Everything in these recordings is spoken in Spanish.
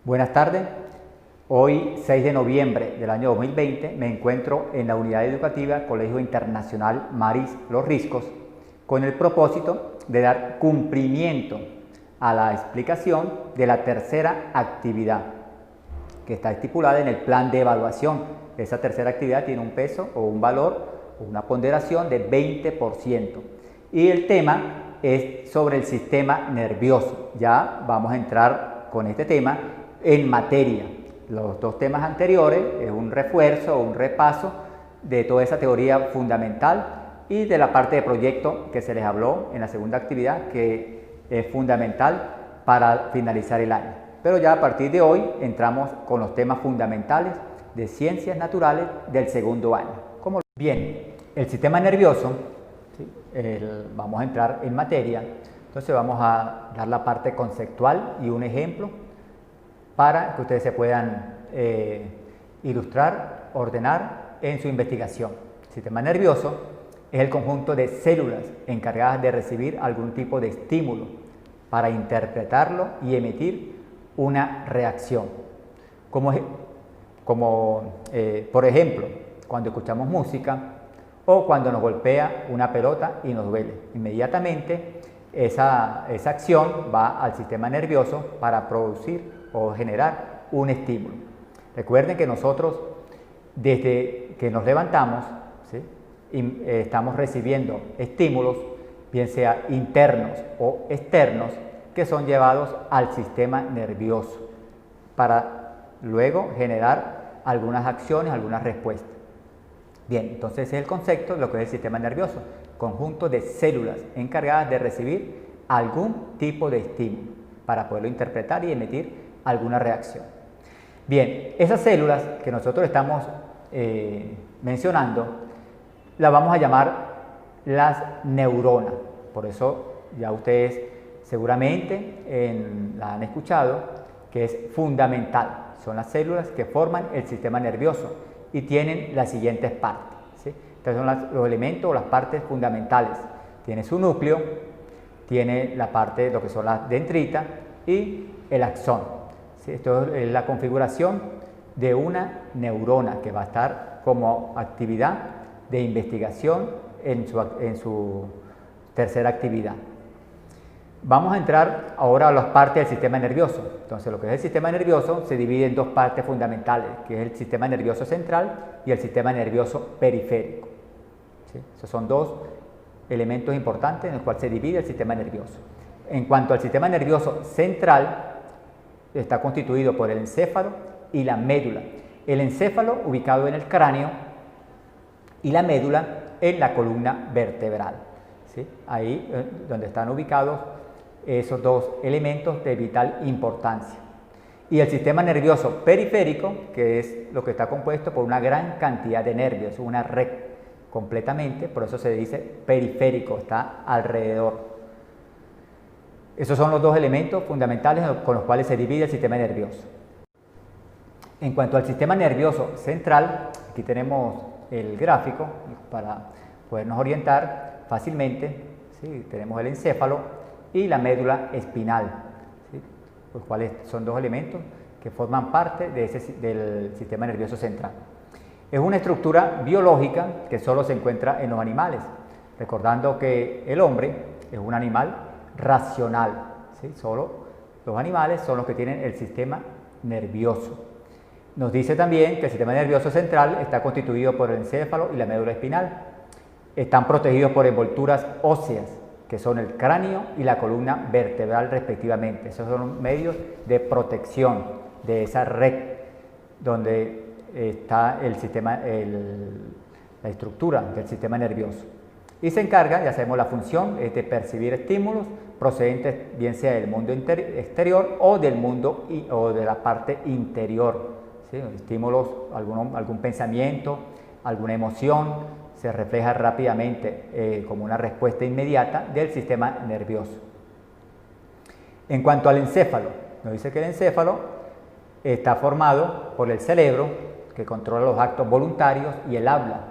Buenas tardes. Hoy, 6 de noviembre del año 2020, me encuentro en la unidad educativa Colegio Internacional Maris Los Riscos con el propósito de dar cumplimiento a la explicación de la tercera actividad que está estipulada en el plan de evaluación. Esa tercera actividad tiene un peso o un valor o una ponderación de 20%. Y el tema es sobre el sistema nervioso. Ya vamos a entrar con este tema en materia. Los dos temas anteriores es un refuerzo o un repaso de toda esa teoría fundamental y de la parte de proyecto que se les habló en la segunda actividad, que es fundamental para finalizar el año. Pero ya a partir de hoy entramos con los temas fundamentales de ciencias naturales del segundo año. Bien, el sistema nervioso, ¿sí? Vamos a entrar en materia. Entonces vamos a dar la parte conceptual y un ejemplo para que ustedes se puedan ilustrar, ordenar en su investigación. El sistema nervioso es el conjunto de células encargadas de recibir algún tipo de estímulo para interpretarlo y emitir una reacción. Por ejemplo, cuando escuchamos música o cuando nos golpea una pelota y nos duele. Inmediatamente esa acción va al sistema nervioso para producir o generar un estímulo. Recuerden que nosotros, desde que nos levantamos, ¿sí? Estamos recibiendo estímulos, bien sea internos o externos, que son llevados al sistema nervioso para luego generar algunas acciones, algunas respuestas. Bien, entonces ese es el concepto de lo que es el sistema nervioso, conjunto de células encargadas de recibir algún tipo de estímulo para poderlo interpretar y emitir alguna reacción. Bien, esas células que nosotros estamos mencionando, las vamos a llamar las neuronas. Por eso ya ustedes seguramente la han escuchado, que es fundamental. Son las células que forman el sistema nervioso y tienen las siguientes partes, ¿sí? Entonces son los elementos o las partes fundamentales. Tiene su núcleo, tiene la parte, lo que son las dendritas y el axón. ¿Sí? Esto es la configuración de una neurona que va a estar como actividad de investigación en su tercera actividad. Vamos a entrar ahora a las partes del sistema nervioso. Entonces, lo que es el sistema nervioso se divide en dos partes fundamentales, que es el sistema nervioso central y el sistema nervioso periférico. ¿Sí? Esos son dos elementos importantes en los cuales se divide el sistema nervioso. En cuanto al sistema nervioso central, está constituido por el encéfalo y la médula. El encéfalo ubicado en el cráneo y la médula en la columna vertebral. ¿Sí? Ahí donde están ubicados esos dos elementos de vital importancia. Y el sistema nervioso periférico, que es lo que está compuesto por una gran cantidad de nervios, una red completamente, por eso se dice periférico, está alrededor. Esos son los dos elementos fundamentales con los cuales se divide el sistema nervioso. En cuanto al sistema nervioso central, aquí tenemos el gráfico para podernos orientar fácilmente. ¿Sí? Tenemos el encéfalo y la médula espinal, ¿sí? Los cuales son dos elementos que forman parte del sistema nervioso central. Es una estructura biológica que solo se encuentra en los animales, recordando que el hombre es un animal racional, ¿sí? Solo los animales son los que tienen el sistema nervioso. Nos dice también que el sistema nervioso central está constituido por el encéfalo y la médula espinal. Están protegidos por envolturas óseas, que son el cráneo y la columna vertebral respectivamente. Esos son los medios de protección de esa red donde está la estructura del sistema nervioso. Y se encarga, ya sabemos la función, es de percibir estímulos procedentes bien sea del mundo exterior o del mundo o de la parte interior. ¿Sí? Estímulos, algún pensamiento, alguna emoción, se refleja rápidamente como una respuesta inmediata del sistema nervioso. En cuanto al encéfalo, nos dice que el encéfalo está formado por el cerebro, que controla los actos voluntarios y el habla.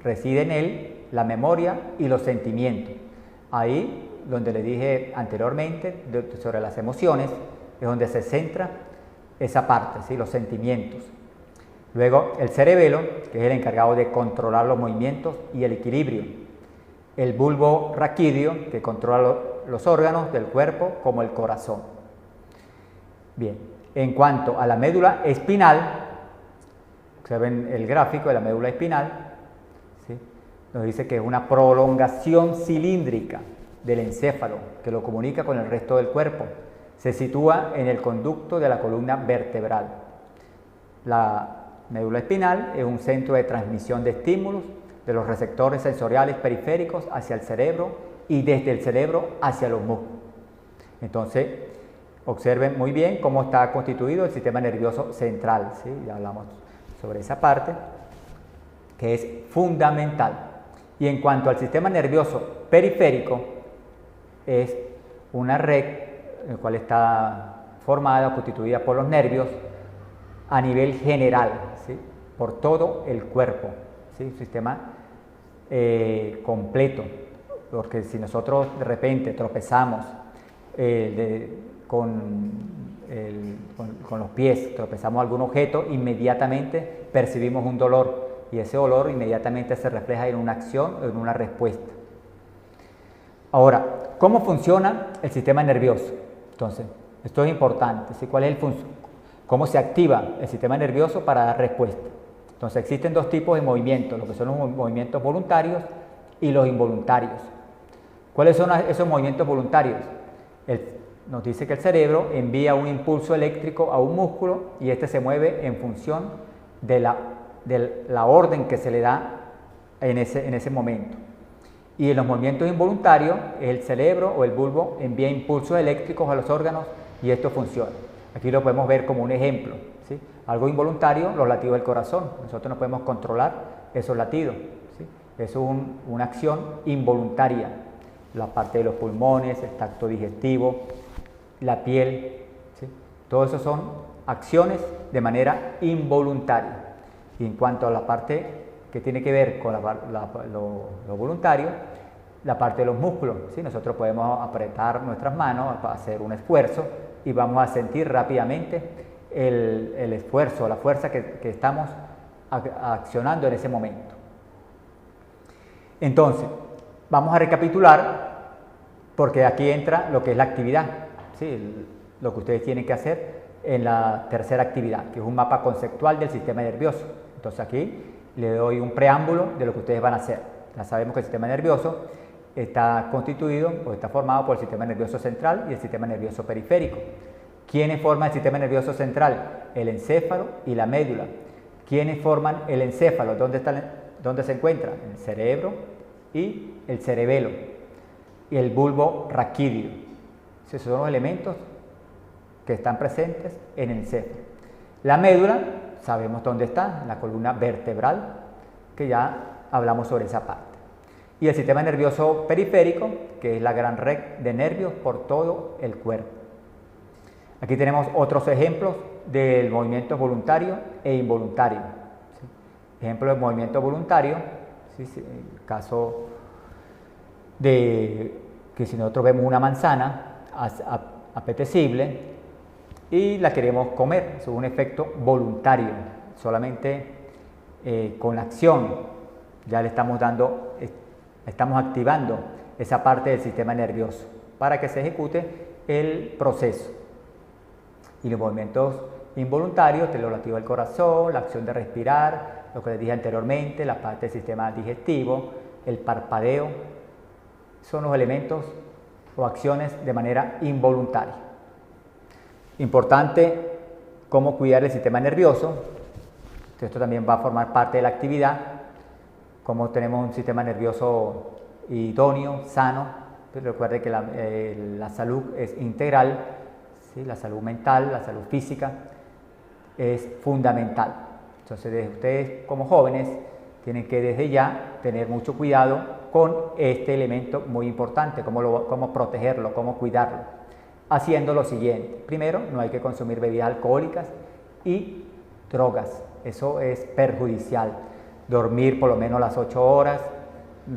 Reside en él la memoria y los sentimientos. Ahí, donde le dije anteriormente sobre las emociones, es donde se centra esa parte, ¿sí? Los sentimientos. Luego el cerebelo, que es el encargado de controlar los movimientos y el equilibrio. El bulbo raquídeo, que controla los órganos del cuerpo como el corazón. Bien, en cuanto a la médula espinal, observen el gráfico de la médula espinal, ¿sí? Nos dice que es una prolongación cilíndrica del encéfalo que lo comunica con el resto del cuerpo. Se sitúa en el conducto de la columna vertebral. La médula espinal es un centro de transmisión de estímulos de los receptores sensoriales periféricos hacia el cerebro y desde el cerebro hacia los músculos. Entonces, observen muy bien cómo está constituido el sistema nervioso central, ¿sí? Ya hablamos sobre esa parte, que es fundamental. Y en cuanto al sistema nervioso periférico, es una red en la cual está formada o constituida por los nervios a nivel general, ¿sí? Por todo el cuerpo, ¿sí? Un sistema completo, porque si nosotros de repente tropezamos con los pies, tropezamos algún objeto, inmediatamente percibimos un dolor y ese dolor inmediatamente se refleja en una acción o en una respuesta. Ahora, ¿cómo funciona el sistema nervioso? Entonces, esto es importante, ¿sí? ¿Cuál es el cómo se activa el sistema nervioso para dar respuesta? Entonces, existen dos tipos de movimientos, lo que son los movimientos voluntarios y los involuntarios. ¿Cuáles son esos movimientos voluntarios? Nos dice que el cerebro envía un impulso eléctrico a un músculo y este se mueve en función de la orden que se le da en ese momento. Y en los movimientos involuntarios, el cerebro o el bulbo envía impulsos eléctricos a los órganos y esto funciona. Aquí lo podemos ver como un ejemplo, ¿sí? Algo involuntario, los latidos del corazón. Nosotros no podemos controlar esos latidos, ¿sí? Eso es una acción involuntaria. La parte de los pulmones, el tracto digestivo, la piel, ¿sí? Todo eso son acciones de manera involuntaria. Y en cuanto a la parte que tiene que ver con lo voluntario, la parte de los músculos, ¿sí? Nosotros podemos apretar nuestras manos para hacer un esfuerzo y vamos a sentir rápidamente el esfuerzo, la fuerza que estamos accionando en ese momento. Entonces, vamos a recapitular porque aquí entra lo que es la actividad, ¿sí? Lo que ustedes tienen que hacer en la tercera actividad, que es un mapa conceptual del sistema nervioso. Entonces aquí le doy un preámbulo de lo que ustedes van a hacer. Ya sabemos que el sistema nervioso está constituido o está formado por el sistema nervioso central y el sistema nervioso periférico. ¿Quiénes forman el sistema nervioso central? El encéfalo y la médula. ¿Quiénes forman el encéfalo? ¿Dónde se encuentra? El cerebro y el cerebelo y el bulbo raquídeo. Esos son los elementos que están presentes en el encéfalo. La médula, sabemos dónde está, en la columna vertebral, que ya hablamos sobre esa parte. Y el sistema nervioso periférico, que es la gran red de nervios por todo el cuerpo. Aquí tenemos otros ejemplos del movimiento voluntario e involuntario. ¿Sí? Ejemplo del movimiento voluntario, ¿sí? El caso de que si nosotros vemos una manzana apetecible y la queremos comer, es un efecto voluntario, solamente con la acción ya le estamos activando esa parte del sistema nervioso para que se ejecute el proceso. Y los movimientos involuntarios, el latido del corazón, la acción de respirar, lo que les dije anteriormente, la parte del sistema digestivo, el parpadeo, son los elementos o acciones de manera involuntaria. Importante cómo cuidar el sistema nervioso. Esto también va a formar parte de la actividad. Cómo tenemos un sistema nervioso idóneo, sano. Pero recuerde que la salud es integral, ¿sí? La salud mental, la salud física es fundamental. Entonces, ustedes como jóvenes tienen que desde ya tener mucho cuidado con este elemento muy importante, cómo protegerlo, cómo cuidarlo, haciendo lo siguiente. Primero, no hay que consumir bebidas alcohólicas y drogas, eso es perjudicial. Dormir por lo menos las 8 horas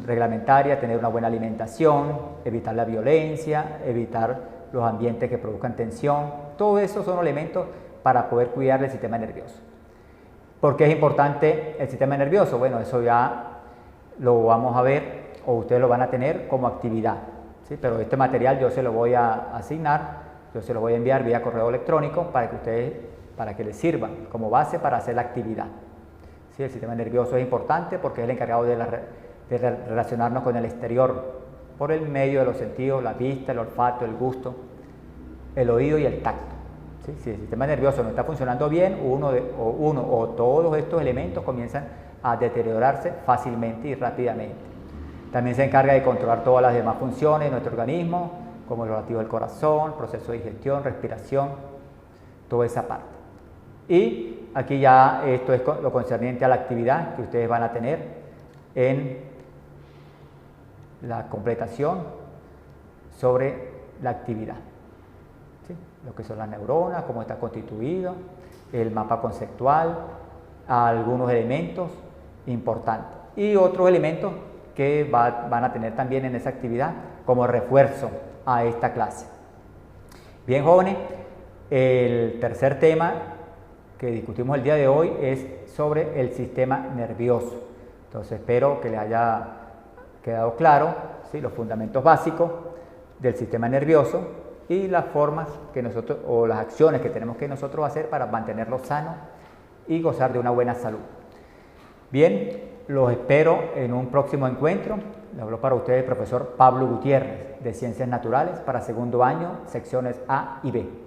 reglamentarias, tener una buena alimentación, evitar la violencia, evitar los ambientes que produzcan tensión, todo eso son elementos para poder cuidar el sistema nervioso. ¿Por qué es importante el sistema nervioso? Bueno, eso ya lo vamos a ver o ustedes lo van a tener como actividad, ¿sí? Pero este material yo se lo voy a asignar, yo se lo voy a enviar vía correo electrónico para que les sirva como base para hacer la actividad. ¿Sí? El sistema nervioso es importante porque es el encargado de relacionarnos con el exterior por el medio de los sentidos, la vista, el olfato, el gusto, el oído y el tacto. ¿Sí? Si el sistema nervioso no está funcionando bien, uno o todos estos elementos comienzan a deteriorarse fácilmente y rápidamente. También se encarga de controlar todas las demás funciones de nuestro organismo, como lo relativo al corazón, proceso de digestión, respiración, toda esa parte. Y aquí ya esto es lo concerniente a la actividad que ustedes van a tener en la completación sobre la actividad. ¿Sí? Lo que son las neuronas, cómo está constituido, el mapa conceptual, algunos elementos importantes y otros elementos que van a tener también en esa actividad como refuerzo a esta clase. Bien, jóvenes, el tercer tema que discutimos el día de hoy es sobre el sistema nervioso. Entonces espero que les haya quedado claro, ¿sí?, los fundamentos básicos del sistema nervioso y las formas que nosotros o las acciones que tenemos que nosotros hacer para mantenerlo sano y gozar de una buena salud. Bien, los espero en un próximo encuentro. Le habló para ustedes el profesor Pablo Gutiérrez de Ciencias Naturales para segundo año, secciones A y B.